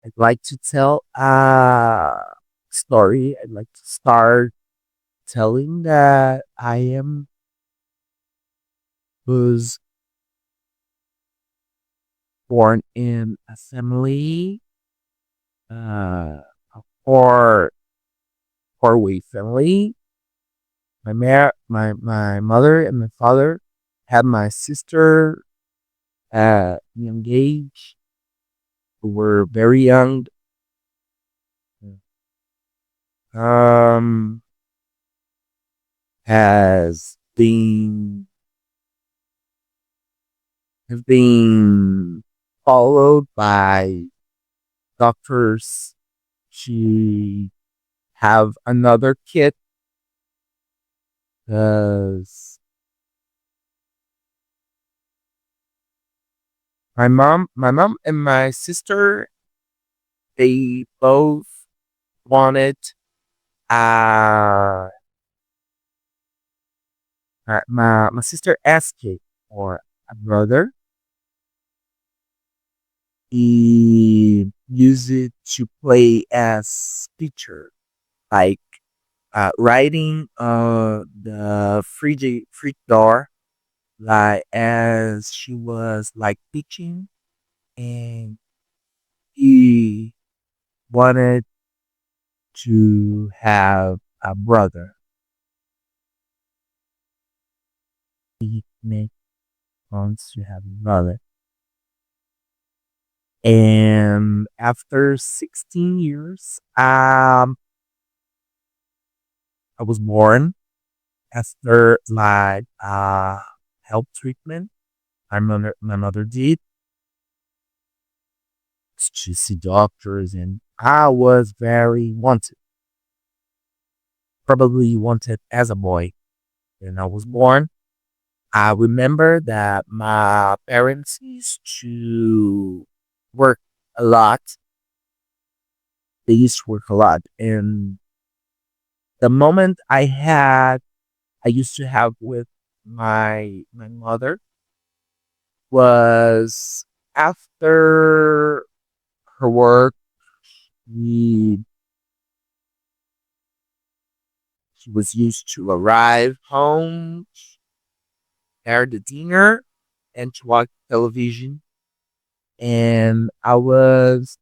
I'd like to tell a story. I'd like to start telling that I am was born in a family, a four-way family. My mother and my father had my sister at a young age. We were very young. Um, has been have been followed by doctors. She have another kid because my mom and my sister, they both wanted uh my sister asked for a brother. He used it to play as teacher, like writing the fridge door, like as she was like teaching, and he wanted to have a brother. He wants to have a brother. And after 16 years, I was born after like health treatment. My mother did to see doctors, and I was very wanted, probably wanted as a boy. When I was born, I remember that my parents used to work a lot. They used to work a lot, and the moment I used to have with my mother was after her work. She, she was used to arrive home, prepare the dinner, and to watch television. And I was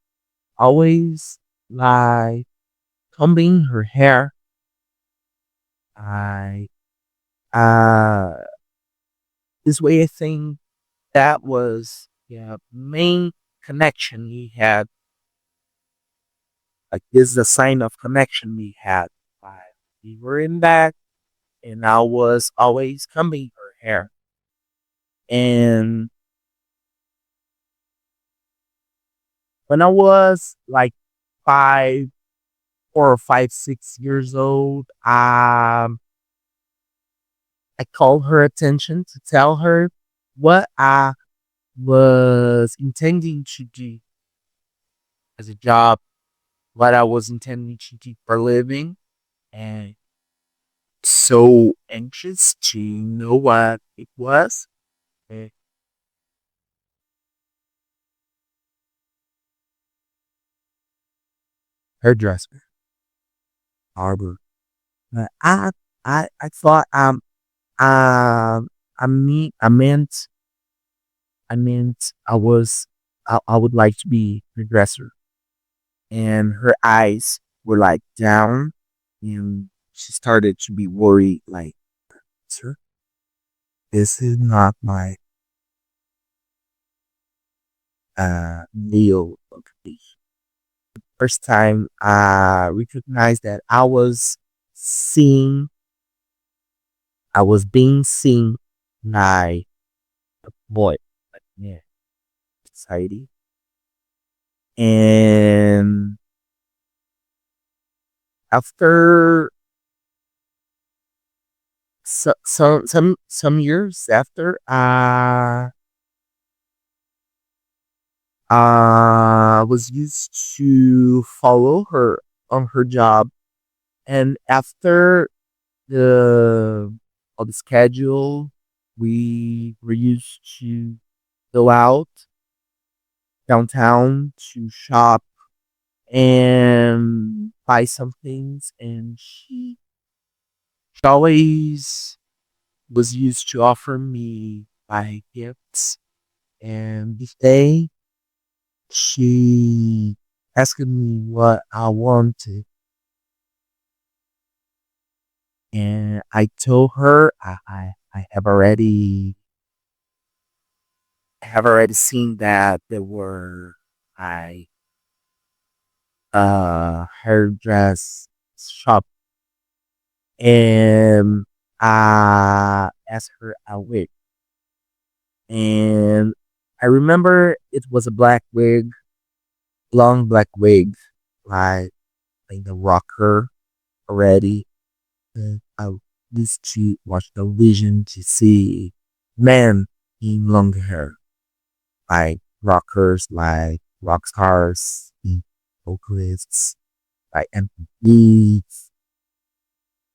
always like combing her hair. I uh this way I think that was the main connection we had. Like this is a sign of connection we had. Like we were in bed, and I was always combing her hair. And when I was like 5, 4 or 5, 6 years old, I called her attention to tell her what I was intending to do as a job, what I was intending to do for a living, and so anxious to know what it was. eh, Hairdresser, barber. But I thought I mean I meant I would like to be hairdresser. And her eyes were like down, and she started to be worried, like, sir, this is not my real occupation. First time I recognized that seeing I was being seen by a boy, like, yeah, society. And after some years after, was used to follow her on her job, and after the the schedule, we were used to go out downtown to shop and buy some things. And she always was used to offer me buy gifts. And this day, she asked me what I wanted, and I told her I have already seen that there were I hairdress shop, and I asked her a wig, and I remember it was a black wig, long black wig, like the rocker already. I used to watch television to see men in long hair, like rockers, like rock stars, vocalists, like MPs,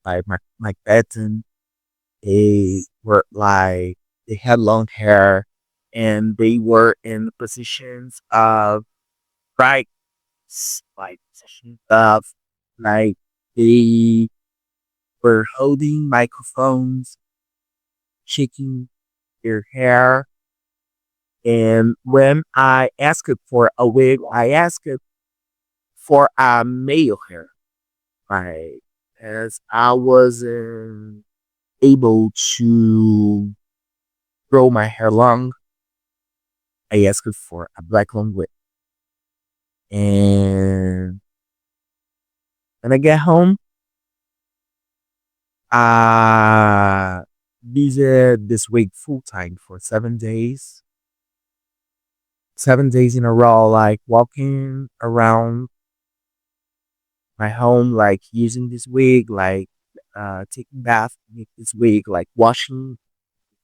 like Mike Patton. They were like they had long hair, and they were in positions of right, like positions of like they were holding microphones, shaking their hair. And when I asked for a wig, I asked for a male hair, right? As I wasn't able to grow my hair long, I asked for a black long wig. And when I get home, I used this wig full time for 7 days. 7 days in a row, like walking around my home, like using this wig, like taking bath with this wig, like washing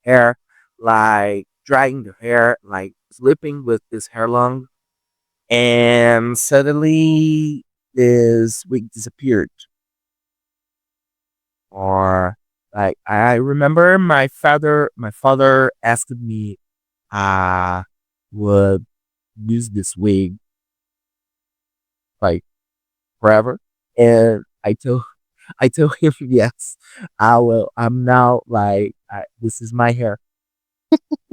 hair, like drying the hair, like sleeping with this hair long. And suddenly this wig disappeared. Or like I remember my father asked me would use this wig like forever. And I told him yes, I will. I'm now like this is my hair.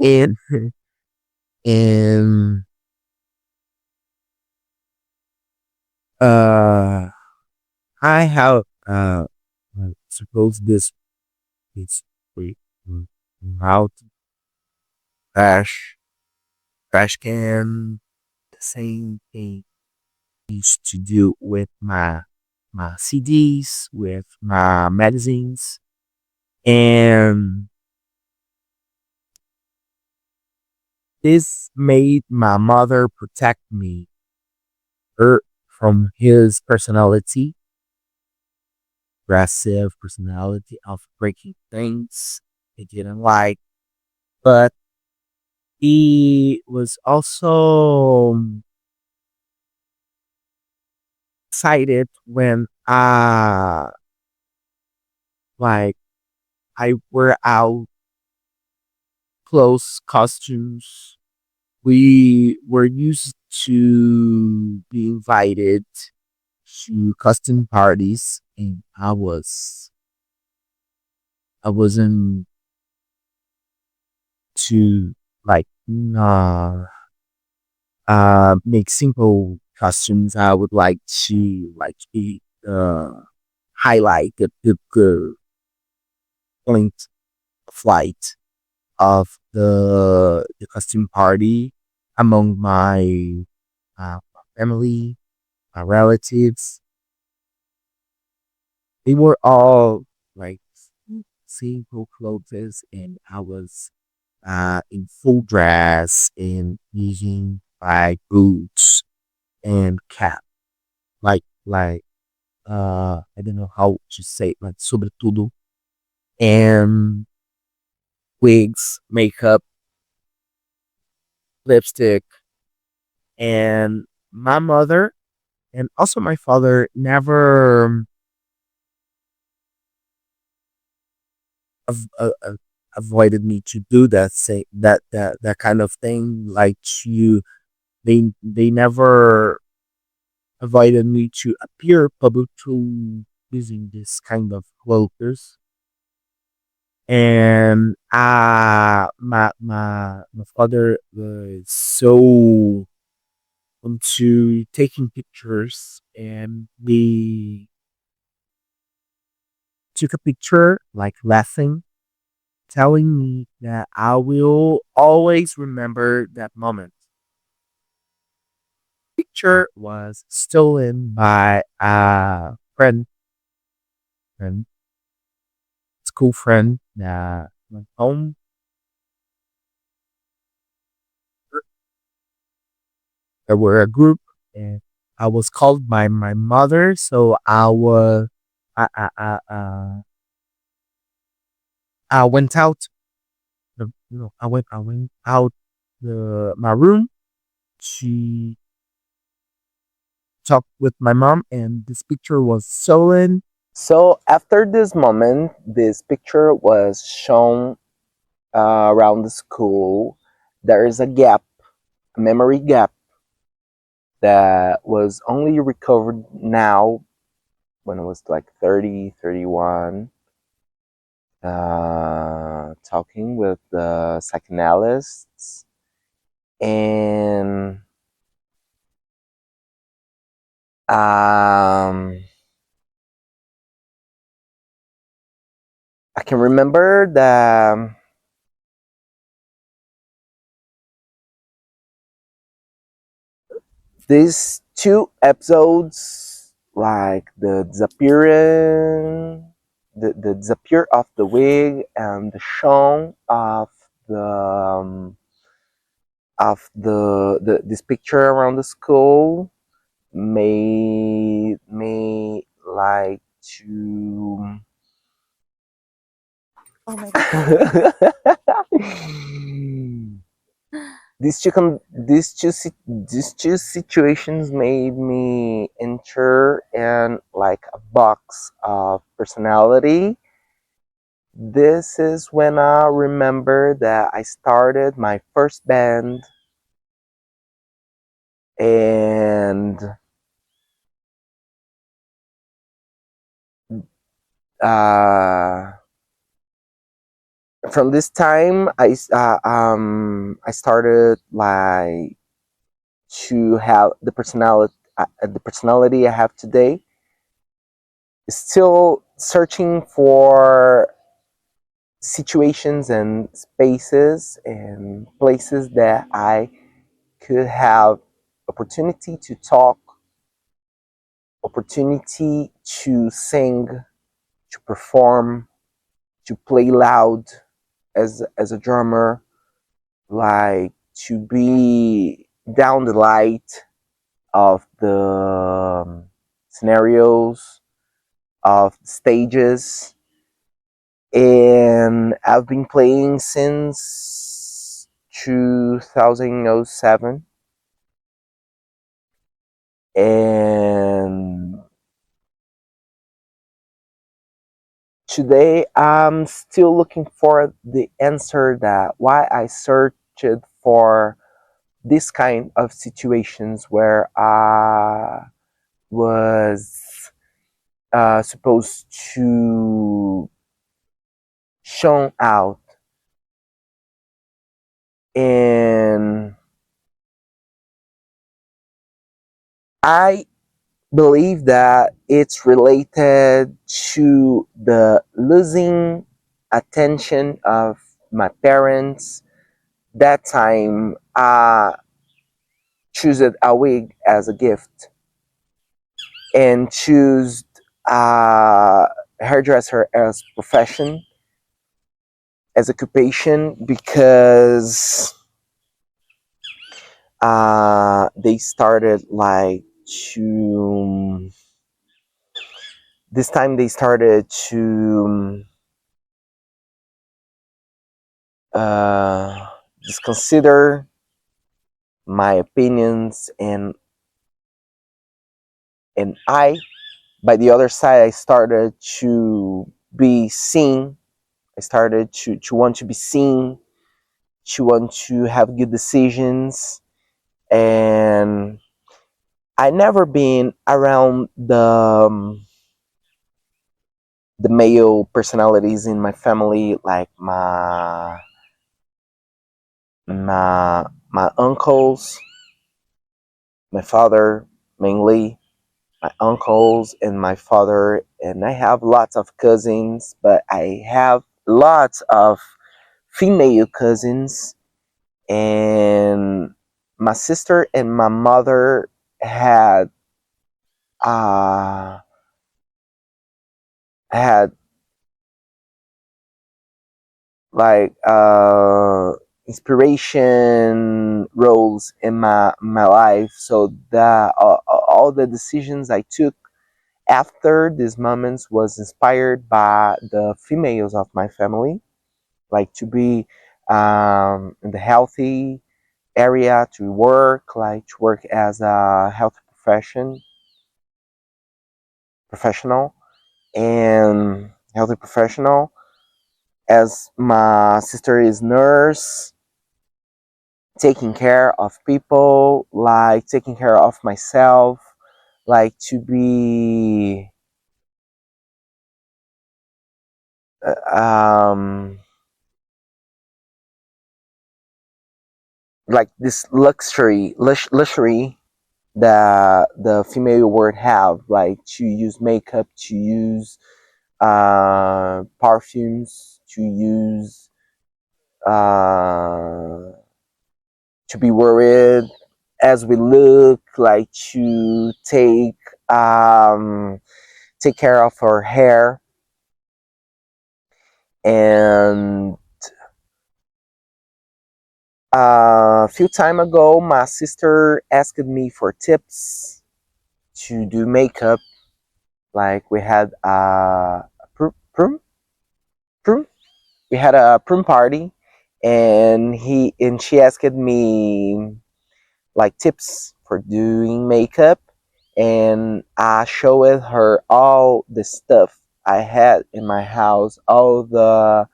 And and uh I have suppose this is we out trash trash can, the same thing used to do with my CDs, with my magazines. And this made my mother protect me her, from his personality, aggressive personality of breaking things he didn't like. But he was also excited when like I wear out clothes, costumes. We were used to be invited to custom parties, and I wasn't to like make simple costumes. I would like to be highlight the point flight of the costume party among my uh, family, my relatives. They were all like simple clothes, and I was in full dress and using like boots and cap, like I don't know how to say it, like sobretudo, and wigs, makeup, lipstick. And my mother and also my father never avoided me to do that, say that kind of thing. Like you, they never invited me to appear publicly using this kind of clothes. And my father was so into taking pictures, and we took a picture like laughing, telling me that I will always remember that moment. Picture was stolen by a friend, school friend that went home. There were a group, and I was called by my mother, so I went out. I went out my room. She talked with my mom, and this picture was stolen. So after this moment, this picture was shown around the school. There is a gap, a memory gap that was only recovered now when I was like 30, 31, talking with the psychoanalysts. And I can remember that these two episodes, like the disappear of the wig and the shown the um, of the this picture around the school, made me like to oh my god. These two situations made me enter in like a box of personality. This is when I remember that I started my first band, and uh, from this time I started like to have the personality I have today. Still searching for situations and spaces and places that I could have opportunity to talk, opportunity to sing, to perform, to play loud as a drummer, like to be down the light of the scenarios, of stages. And I've been playing since 2007. And today I'm still looking for the answer that why I searched for this kind of situations where I was supposed to shown out. And I believe that it's related to the losing attention of my parents. That time I choose a wig as a gift and choose a hairdresser as profession, as occupation, because they started like to this time they started to just consider my opinions. And I, by the other side, I started to be seen. I started to want to be seen, to want to have good decisions. And I never been around the male personalities in my family, like my uncles, my father mainly, my uncles and my father, and I have lots of cousins, but I have lots of female cousins, and my sister and my mother had uh had like inspiration roles in my life, so that all the decisions I took after these moments was inspired by the females of my family, like to be in the healthy area, to work, like to work as a health professional and healthy professional, as my sister is nurse, taking care of people, like taking care of myself, like to be um like this luxury that the female word have, like to use makeup, to use perfumes, to use uh to be worried as we look, like to um take care of our hair. And a few time ago, my sister asked me for tips to do makeup. Like we had a prom, we had a prom party, and she asked me like tips for doing makeup, and I showed her all the stuff I had in my house, all the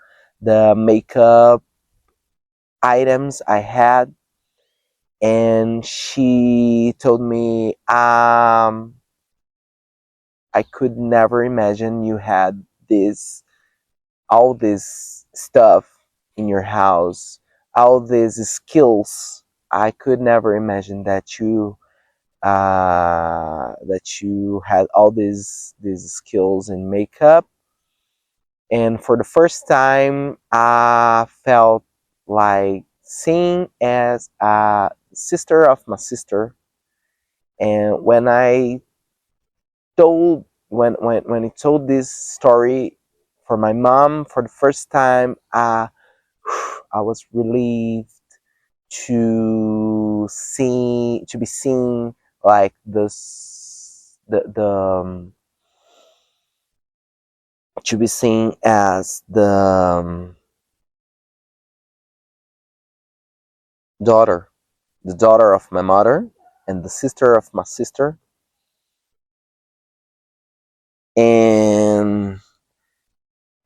makeup items I had, and she told me, I could never imagine you had this all this stuff in your house, all these skills. I could never imagine that you had all these skills in makeup. And for the first time, I felt like seeing as a sister of my sister. And when I told this story for my mom for the first time, I was relieved to be seen like this to be seen as daughter the daughter of my mother and the sister of my sister. And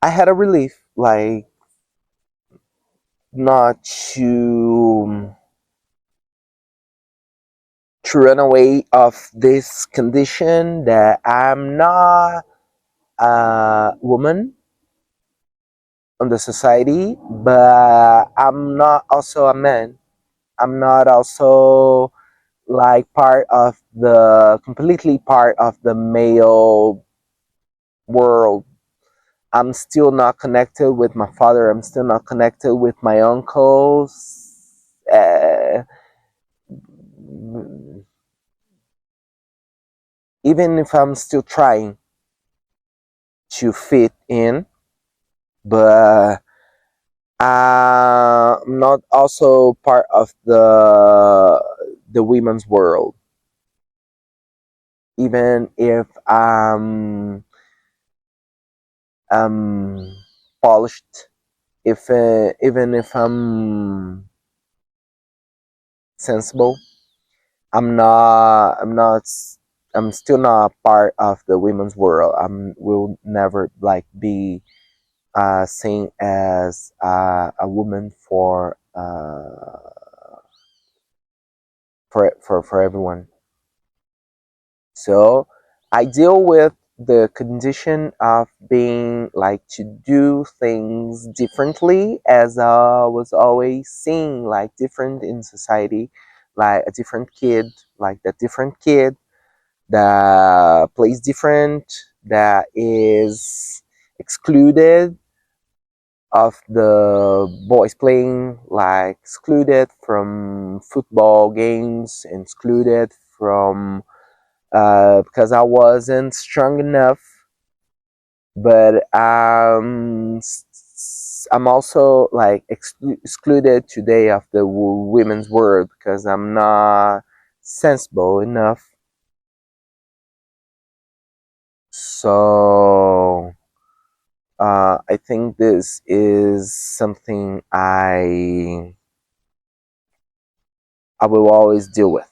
I had a relief, like not to run away of this condition that I'm not a woman on the society, but I'm not also a man. I'm not also like completely part of the male world. I'm still not connected with my father. I'm still not connected with my uncles. Even if I'm still trying to fit in, but I'm not also part of the women's world. Even if I'm polished, if even if I'm sensible, I'm not. I'm still not part of the women's world. Will never like be seen as a woman for everyone. So I deal with the condition of being like to do things differently, as I was always seeing like different in society, like a different kid, like the different kid that plays different, that is excluded of the boys playing, like excluded from football games, excluded from because I wasn't strong enough. But I'm also like excluded today of the women's world because I'm not sensible enough. So I think this is something I will always deal with.